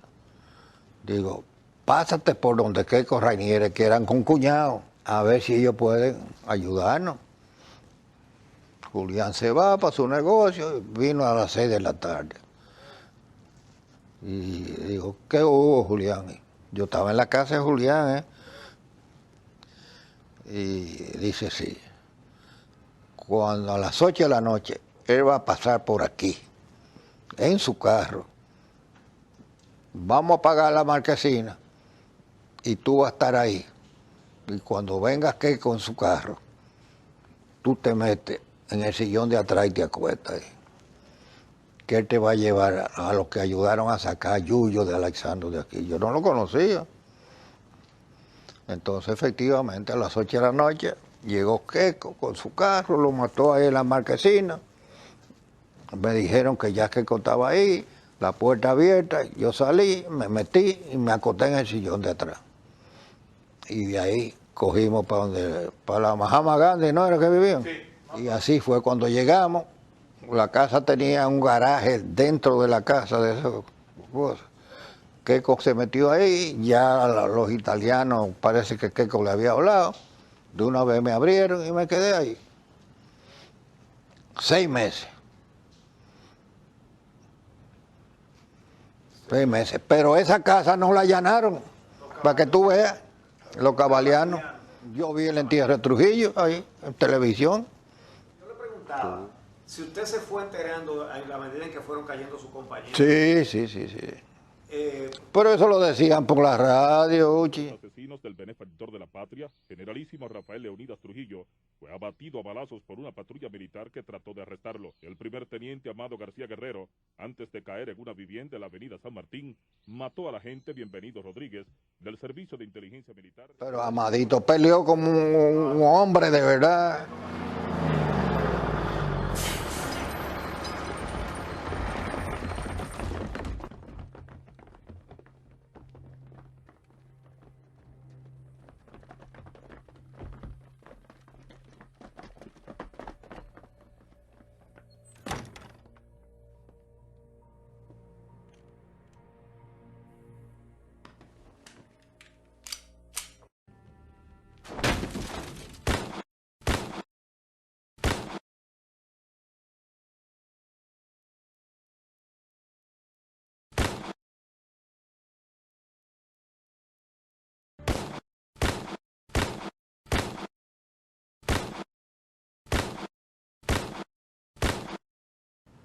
Digo, pásate por donde Keiko Rainieri, que eran concuñados, a ver si ellos pueden ayudarnos. Julián se va para su negocio y vino a las 6 de la tarde. Y digo, ¿qué hubo, Julián? Yo estaba en la casa de Julián, Y dice, sí. Cuando a las 8 de la noche, él va a pasar por aquí, en su carro. Vamos a pagar la marquesina y tú vas a estar ahí. Y cuando vengas que con su carro, tú te metes en el sillón de atrás y te acuestas ahí. Que él te va a llevar a los que ayudaron a sacar a Yuyo de Alexandro de aquí. Yo no lo conocía. Entonces, efectivamente, a las 8 de la noche llegó Keiko con su carro, lo mató ahí en la marquesina. Me dijeron que ya Keiko estaba ahí, la puerta abierta, yo salí, me metí y me acosté en el sillón de atrás. Y de ahí cogimos para la Mahama Gandhi, ¿no era que vivían? Sí. Y así fue cuando llegamos. La casa tenía un garaje dentro de la casa de esas cosas. Keiko se metió ahí, ya los italianos, parece que Keiko le había hablado. De una vez me abrieron y me quedé ahí. 6 meses. 6 meses. Pero esa casa no la allanaron, para que tú veas, los cabalianos. Yo vi el entierro de Trujillo ahí, en televisión. Yo le preguntaba si usted se fue enterando en la medida en que fueron cayendo sus compañeros. Sí. Pero eso lo decían por la radio, Uchi. Asesinos del benefactor de la patria, generalísimo Rafael Leonidas Trujillo, fue abatido a balazos por una patrulla militar que trató de arrestarlo. El primer teniente Amado García Guerrero, antes de caer en una vivienda en la avenida San Martín, mató al agente Bienvenido Rodríguez del Servicio de Inteligencia Militar. Pero Amadito peleó como un hombre de verdad.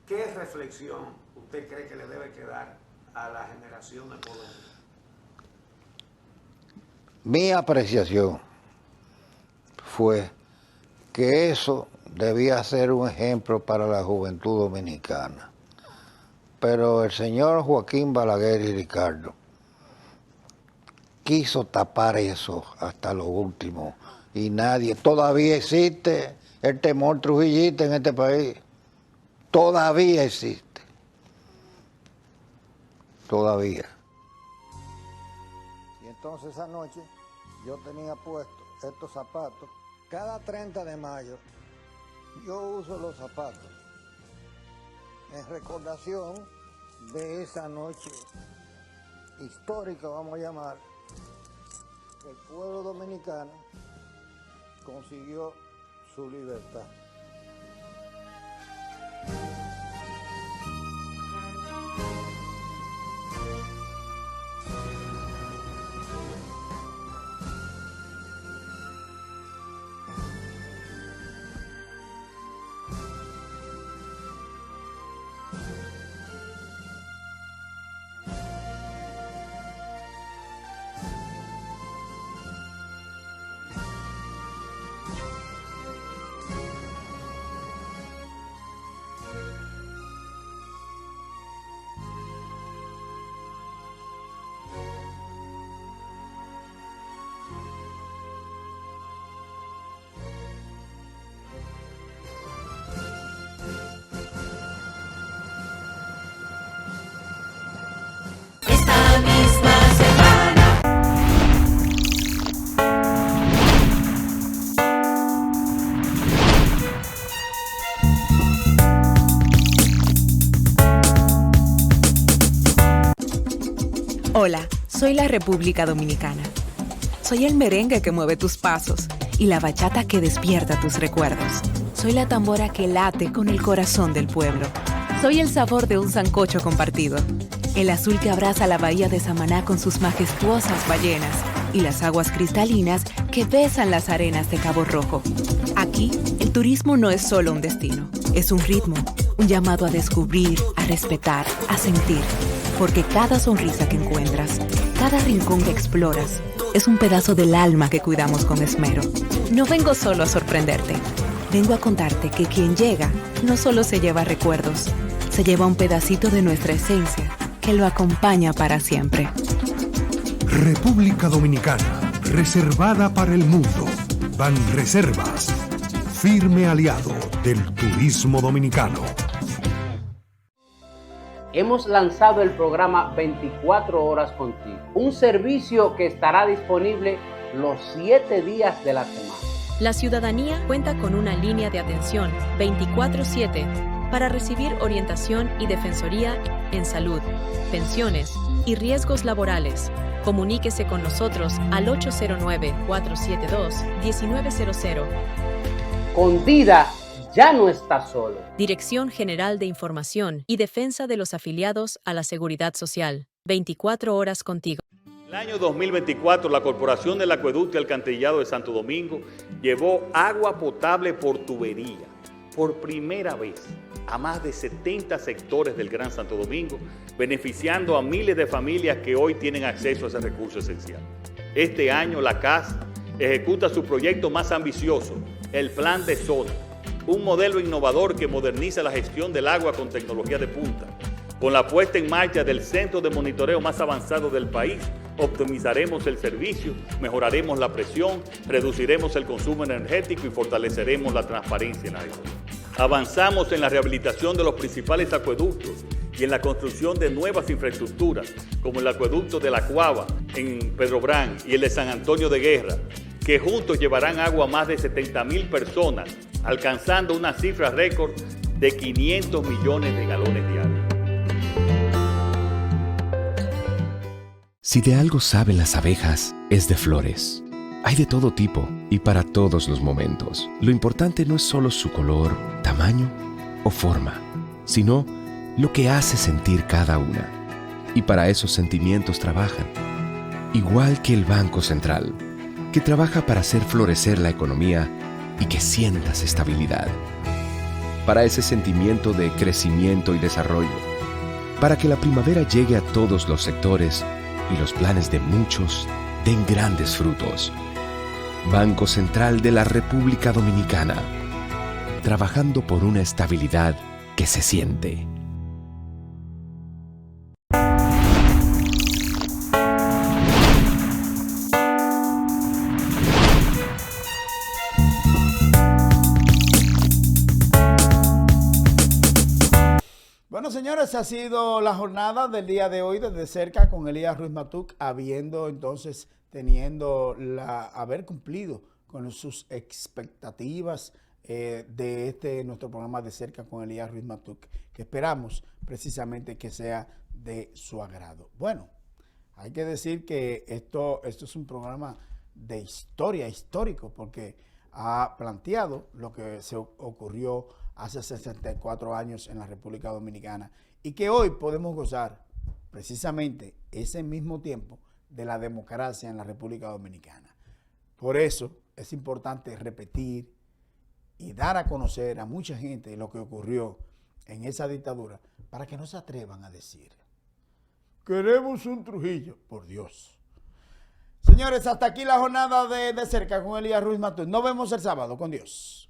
¿Qué reflexión usted cree que le debe quedar a la generación de Colombia? Mi apreciación fue que eso debía ser un ejemplo para la juventud dominicana. Pero el señor Joaquín Balaguer y Ricardo quiso tapar eso hasta lo último. Y nadie, todavía existe el temor trujillista en este país. Todavía existe. Todavía. Y entonces esa noche yo tenía puesto estos zapatos. Cada 30 de mayo yo uso los zapatos en recordación de esa noche histórica, vamos a llamar, que el pueblo dominicano consiguió su libertad. Hola, soy la República Dominicana. Soy el merengue que mueve tus pasos y la bachata que despierta tus recuerdos. Soy la tambora que late con el corazón del pueblo. Soy el sabor de un sancocho compartido, el azul que abraza la bahía de Samaná con sus majestuosas ballenas y las aguas cristalinas que besan las arenas de Cabo Rojo. Aquí, el turismo no es solo un destino, es un ritmo, un llamado a descubrir, a respetar, a sentir. Porque cada sonrisa que encuentras, cada rincón que exploras, es un pedazo del alma que cuidamos con esmero. No vengo solo a sorprenderte, vengo a contarte que quien llega no solo se lleva recuerdos, se lleva un pedacito de nuestra esencia que lo acompaña para siempre. República Dominicana, reservada para el mundo. Banreservas, firme aliado del turismo dominicano. Hemos lanzado el programa 24 horas contigo, un servicio que estará disponible los 7 días de la semana. La ciudadanía cuenta con una línea de atención 24/7 para recibir orientación y defensoría en salud, pensiones y riesgos laborales. Comuníquese con nosotros al 809-472-1900. Con Dida ya no está solo. Dirección General de Información y Defensa de los Afiliados a la Seguridad Social. 24 horas contigo. El año 2024, la Corporación del Acueducto y Alcantarillado de Santo Domingo llevó agua potable por tubería por primera vez a más de 70 sectores del Gran Santo Domingo, beneficiando a miles de familias que hoy tienen acceso a ese recurso esencial. Este año la CAS ejecuta su proyecto más ambicioso, el Plan de Zona, un modelo innovador que moderniza la gestión del agua con tecnología de punta. Con la puesta en marcha del centro de monitoreo más avanzado del país, optimizaremos el servicio, mejoraremos la presión, reduciremos el consumo energético y fortaleceremos la transparencia en la gestión. Avanzamos en la rehabilitación de los principales acueductos y en la construcción de nuevas infraestructuras, como el acueducto de La Cuava en Pedro Brán y el de San Antonio de Guerra, que juntos llevarán agua a más de 70,000 personas, alcanzando una cifra récord de 500 millones de galones diarios. Si de algo saben las abejas, es de flores. Hay de todo tipo y para todos los momentos. Lo importante no es solo su color, tamaño o forma, sino lo que hace sentir cada una. Y para esos sentimientos trabajan. Igual que el Banco Central, que trabaja para hacer florecer la economía y que sientas estabilidad. Para ese sentimiento de crecimiento y desarrollo. Para que la primavera llegue a todos los sectores y los planes de muchos den grandes frutos. Banco Central de la República Dominicana, trabajando por una estabilidad que se siente. Bueno, señores, ha sido la jornada del día de hoy desde cerca con Elías Ruiz Matuk, haber cumplido con sus expectativas de nuestro programa de cerca con Elías Ruiz Matuk, que esperamos precisamente que sea de su agrado. Bueno, hay que decir que esto es un programa de histórico, porque ha planteado lo que se ocurrió hace 64 años en la República Dominicana y que hoy podemos gozar precisamente ese mismo tiempo de la democracia en la República Dominicana. Por eso es importante repetir y dar a conocer a mucha gente lo que ocurrió en esa dictadura para que no se atrevan a decir: queremos un Trujillo, por Dios. Señores, hasta aquí la jornada de cerca con Elías Ruiz Matuk. Nos vemos el sábado, con Dios.